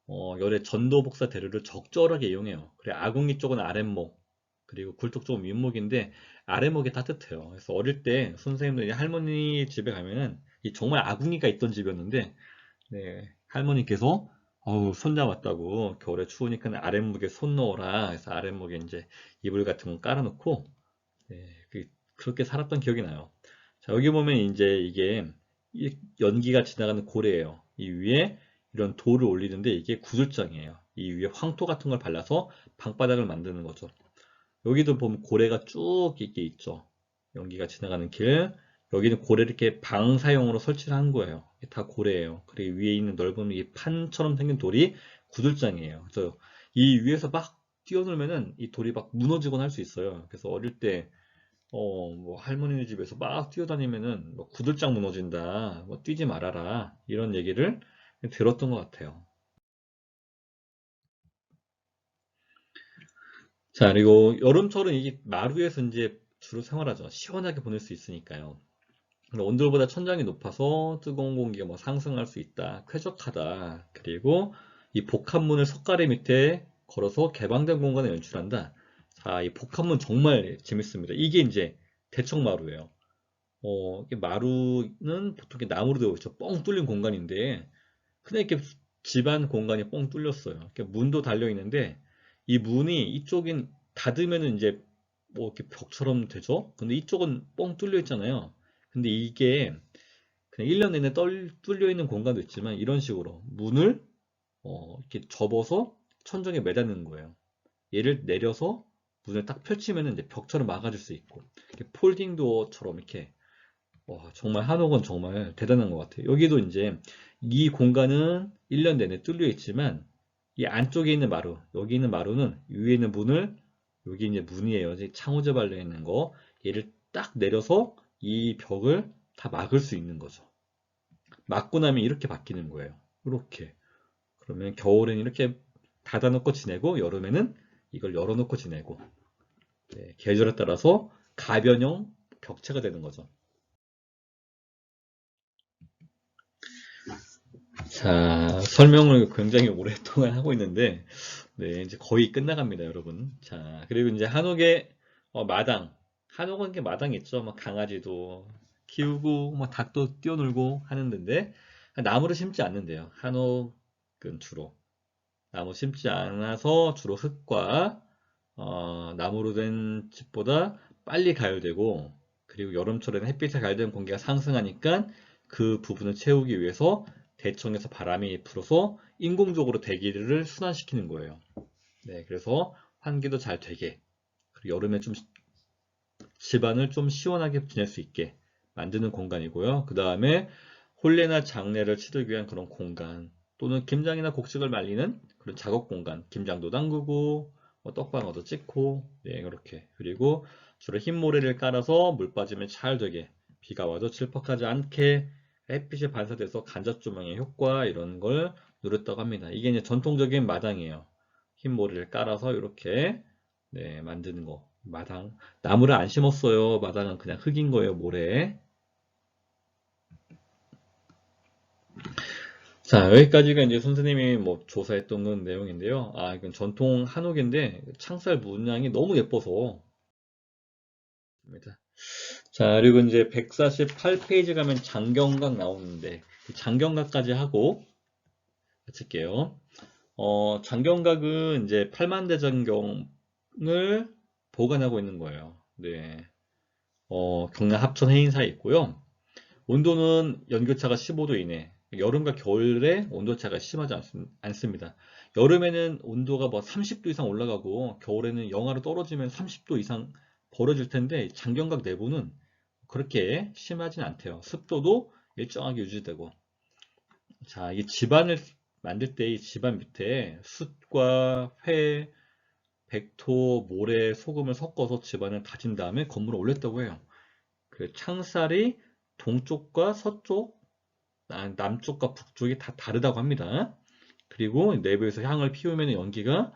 열의 전도복사 대류를 적절하게 이용해요. 그래 아궁이 쪽은 아랫목, 그리고 굴뚝 쪽은 윗목인데 아랫목이 따뜻해요. 그래서 어릴 때 선생님들이 할머니 집에 가면은 이 정말 아궁이가 있던 집이었는데 네, 할머니께서 손자 왔다고 겨울에 추우니까 아랫목에 손 넣어라. 그래서 아랫목에 이제 이불 같은 거 깔아놓고 네, 그렇게 살았던 기억이 나요. 자, 여기 보면 이제 이게 연기가 지나가는 고래예요. 이 위에 이런 돌을 올리는데 이게 구들장이에요. 이 위에 황토 같은 걸 발라서 방바닥을 만드는 거죠. 여기도 보면 고래가 쭉 이렇게 있죠. 연기가 지나가는 길. 여기는 고래를 이렇게 방사형으로 설치를 한 거예요. 이게 다 고래예요. 그리고 위에 있는 넓은 이 판처럼 생긴 돌이 구들장이에요. 그래서 이 위에서 막 뛰어놀면은 이 돌이 막 무너지곤 할 수 있어요. 그래서 어릴 때 뭐 할머니네 집에서 막 뛰어다니면은 뭐 구들장 무너진다, 뭐 뛰지 말아라 이런 얘기를 들었던 것 같아요. 자, 그리고 여름철은 이게 마루에서 이제 주로 생활하죠. 시원하게 보낼 수 있으니까요. 근데 온도보다 천장이 높아서 뜨거운 공기가 뭐 상승할 수 있다. 쾌적하다. 그리고 이 복합문을 석가래 밑에 걸어서 개방된 공간을 연출한다. 자, 이 복합문 정말 재밌습니다. 이게 이제 대청마루예요. 이게 마루는 보통 이렇게 나무로 되어 있죠. 뻥 뚫린 공간인데, 그냥 이렇게 집안 공간이 뻥 뚫렸어요. 이렇게 문도 달려 있는데, 이 문이 이쪽인 닫으면은 이제 뭐 이렇게 벽처럼 되죠? 근데 이쪽은 뻥 뚫려 있잖아요. 근데 이게 그냥 1년 내내 뚫려 있는 공간도 있지만 이런 식으로 문을 이렇게 접어서 천정에 매닫는 거예요. 얘를 내려서 문을 딱 펼치면은 이제 벽처럼 막아줄 수 있고, 이렇게 폴딩 도어처럼 이렇게 와, 정말 한옥은 정말 대단한 것 같아요. 여기도 이제 이 공간은 1년 내내 뚫려 있지만 이 안쪽에 있는 마루, 여기 있는 마루는 위에 있는 문을, 여기 이제 문이에요. 이제 창호제 발려 있는 거. 얘를 딱 내려서 이 벽을 다 막을 수 있는 거죠. 막고 나면 이렇게 바뀌는 거예요. 이렇게. 그러면 겨울에는 이렇게 닫아놓고 지내고 여름에는 이걸 열어놓고 지내고, 네, 계절에 따라서 가변형 벽체가 되는 거죠. 자, 설명을 굉장히 오랫동안 하고 있는데, 네, 이제 거의 끝나갑니다, 여러분. 자, 그리고 이제 한옥의 마당. 한옥은 이렇게 마당이 있죠. 막 강아지도 키우고, 막 닭도 뛰어놀고 하는 데인데, 나무를 심지 않는데요. 한옥은 주로. 나무 심지 않아서 주로 흙과, 나무로 된 집보다 빨리 가열되고, 그리고 여름철에는 햇빛에 가열된 공기가 상승하니까 그 부분을 채우기 위해서 대청에서 바람이 불어서 인공적으로 대기를 순환시키는 거예요. 네, 그래서 환기도 잘 되게, 그리고 여름에 좀 집안을 좀 시원하게 지낼 수 있게 만드는 공간이고요. 그 다음에 혼례나 장례를 치르기 위한 그런 공간, 또는 김장이나 곡식을 말리는 그런 작업 공간, 김장도 담그고 뭐 떡방어도 찍고, 네, 그렇게. 그리고 주로 흰 모래를 깔아서 물 빠짐이 잘 되게, 비가 와도 질퍽하지 않게 햇빛이 반사돼서 간접 조명의 효과 이런 걸 누렸다고 합니다. 이게 이제 전통적인 마당이에요. 흰 모래를 깔아서 이렇게, 네, 만드는 거. 마당. 나무를 안 심었어요. 마당은 그냥 흙인 거예요, 모래. 자, 여기까지가 이제 선생님이 뭐 조사했던 건 내용인데요. 아, 이건 전통 한옥인데 창살 문양이 너무 예뻐서. 자, 그리고 이제 148페이지 가면 장경각 나오는데 장경각까지 하고 마칠게요. 장경각은 이제 팔만대장경을 보관하고 있는 거예요. 네. 경남 합천 해인사에 있고요. 온도는 연교차가 15도 이내. 여름과 겨울에 온도차가 심하지 않습니다. 여름에는 온도가 뭐 30도 이상 올라가고 겨울에는 영하로 떨어지면 30도 이상 벌어질 텐데 장경각 내부는 그렇게 심하진 않대요. 습도도 일정하게 유지되고. 자, 이 집안을 만들 때 이 집안 밑에 숯과 회, 백토, 모래, 소금을 섞어서 집안을 다진 다음에 건물을 올렸다고 해요. 그 창살이 동쪽과 서쪽, 남쪽과 북쪽이 다 다르다고 합니다. 그리고 내부에서 향을 피우면 연기가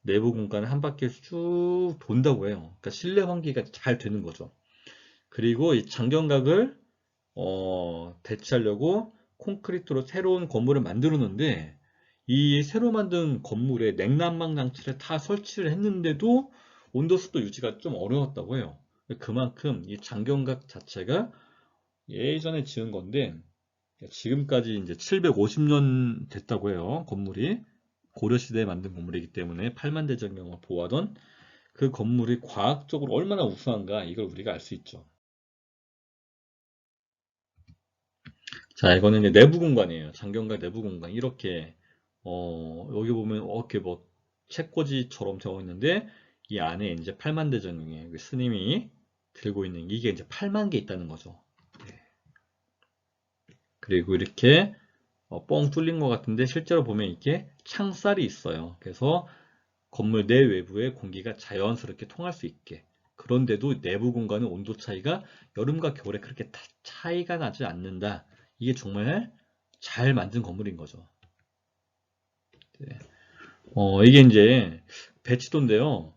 내부 공간을 한 바퀴 쭉 돈다고 해요. 그러니까 실내 환기가 잘 되는 거죠. 그리고 이 장경각을 대체하려고 콘크리트로 새로운 건물을 만들었는데 이 새로 만든 건물에 냉난방 장치를 다 설치를 했는데도 온도 습도 유지가 좀 어려웠다고 해요. 그만큼 이 장경각 자체가 예전에 지은 건데 지금까지 이제 750년 됐다고 해요. 건물이 고려시대에 만든 건물이기 때문에 팔만대장경을 보호하던 그 건물이 과학적으로 얼마나 우수한가 이걸 우리가 알 수 있죠. 자, 이거는 이제 내부 공간이에요. 장경각 내부 공간. 이렇게 여기 보면 이렇게 뭐 책꽂이처럼 되어 있는데 이 안에 이제 팔만대장경에 스님이 들고 있는 이게 이제 8만 개 있다는 거죠. 네. 그리고 이렇게 뻥 뚫린 것 같은데 실제로 보면 이게 창살이 있어요. 그래서 건물 내외부에 공기가 자연스럽게 통할 수 있게. 그런데도 내부 공간의 온도 차이가 여름과 겨울에 그렇게 차이가 나지 않는다. 이게 정말 잘 만든 건물인 거죠. 네. 이게 이제 배치도인데요.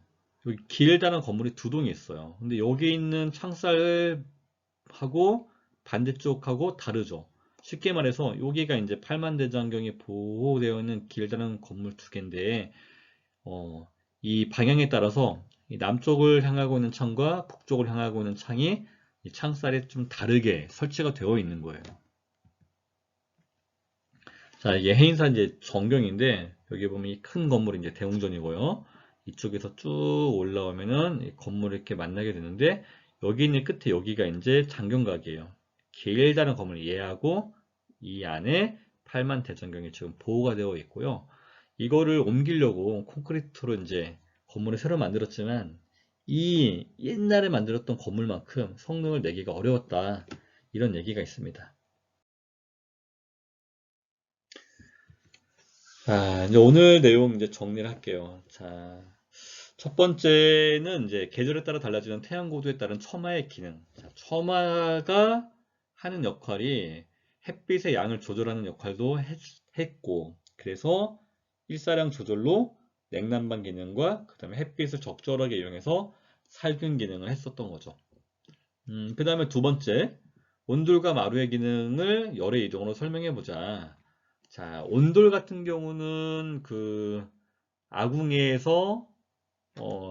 여기 길다란 건물이 두 동이 있어요. 근데 여기 있는 창살하고 반대쪽하고 다르죠. 쉽게 말해서 여기가 이제 팔만대장경이 보호되어 있는 길다란 건물 두 개인데 이 방향에 따라서 이 남쪽을 향하고 있는 창과 북쪽을 향하고 있는 창이 이 창살이 좀 다르게 설치가 되어 있는 거예요. 자, 이게 해인사 이제 전경인데 여기 보면 이 큰 건물이 이제 대웅전이고요. 이쪽에서 쭉 올라오면은 이 건물을 이렇게 만나게 되는데 여기 있는 끝에 여기가 이제 장경각이에요. 길다란 건물 얘하고 이 안에 8만 대장경이 지금 보호가 되어 있고요. 이거를 옮기려고 콘크리트로 이제 건물을 새로 만들었지만 이 옛날에 만들었던 건물만큼 성능을 내기가 어려웠다. 이런 얘기가 있습니다. 자, 이제 오늘 내용 이제 정리를 할게요. 자, 첫 번째는 이제 계절에 따라 달라지는 태양고도에 따른 처마의 기능. 자, 처마가 하는 역할이 햇빛의 양을 조절하는 역할도 했고, 그래서 일사량 조절로 냉난방 기능과 그 다음에 햇빛을 적절하게 이용해서 살균 기능을 했었던 거죠. 그 다음에 두 번째, 온돌과 마루의 기능을 열의 이동으로 설명해 보자. 자, 온돌 같은 경우는 그 아궁이에서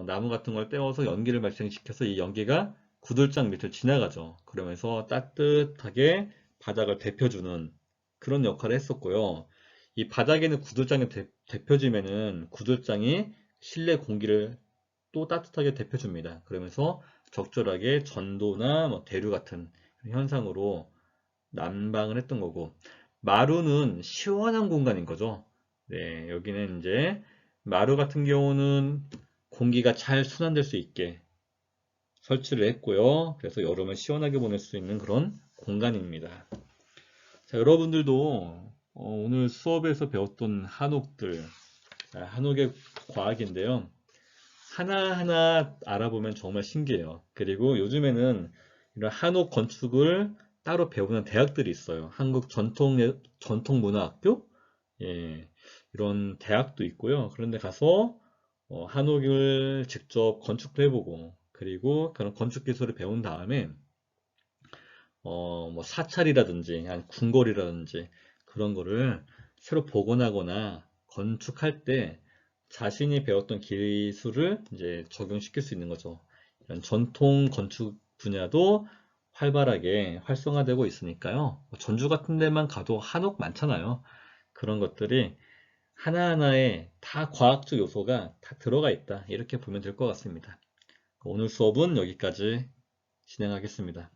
나무 같은 걸 떼어서 연기를 발생시켜서 이 연기가 구들장 밑을 지나가죠. 그러면서 따뜻하게 바닥을 데펴주는 그런 역할을 했었고요. 이 바닥에는 구들장이 데펴지면은 구들장이 실내 공기를 또 따뜻하게 데펴줍니다. 그러면서 적절하게 전도나 뭐 대류 같은 현상으로 난방을 했던 거고, 마루는 시원한 공간인 거죠. 네, 여기는 이제 마루 같은 경우는 공기가 잘 순환될 수 있게 설치를 했고요. 그래서 여름을 시원하게 보낼 수 있는 그런 공간입니다. 자, 여러분들도 오늘 수업에서 배웠던 한옥들, 한옥의 과학인데요. 하나하나 알아보면 정말 신기해요. 그리고 요즘에는 이런 한옥 건축을 따로 배우는 대학들이 있어요. 한국 전통문화학교? 예, 이런 대학도 있고요. 그런데 가서 한옥을 직접 건축도 해보고, 그리고 그런 건축 기술을 배운 다음에 뭐 사찰이라든지 아니 궁궐이라든지 그런 거를 새로 복원하거나 건축할 때 자신이 배웠던 기술을 이제 적용시킬 수 있는 거죠. 이런 전통 건축 분야도 활발하게 활성화되고 있으니까요. 전주 같은 데만 가도 한옥 많잖아요. 그런 것들이 하나하나에 다 과학적 요소가 다 들어가 있다. 이렇게 보면 될 것 같습니다. 오늘 수업은 여기까지 진행하겠습니다.